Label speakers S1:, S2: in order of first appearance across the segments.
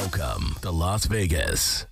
S1: Welcome to Las Vegas.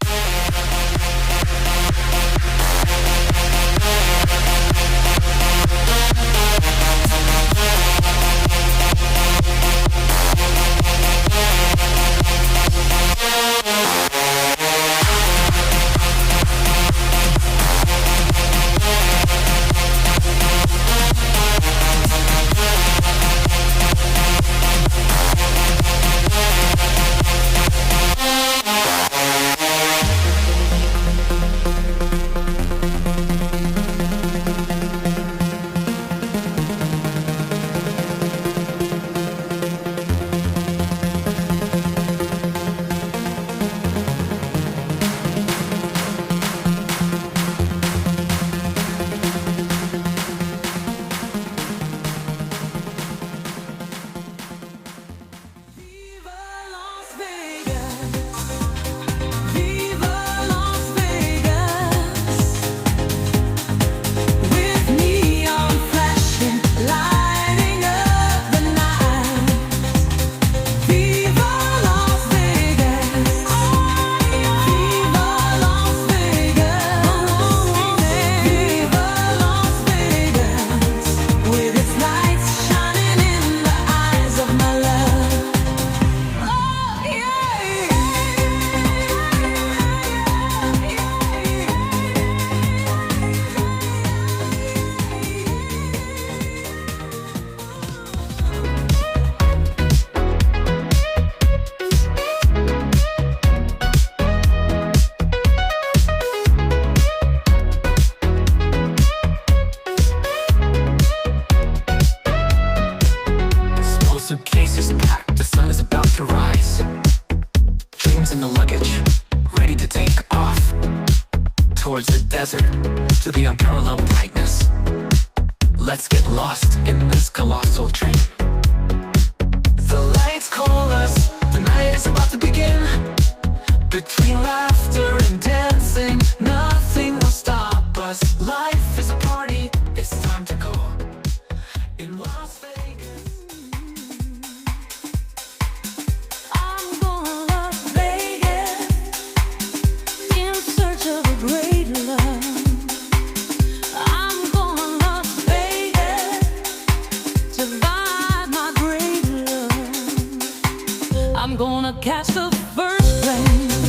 S2: Towards the desert, to the unparalleled brightness. Let's get lost in this colossal train. The lights call us, the night is about to begin. Between laughter and dancing, nothing will stop us. Life is a party, it's time to go. In Las Vegas,
S3: I'm going to Las Vegas in search of a great love. I'm going to Las Vegas to find my great love. I'm gonna catch the first plane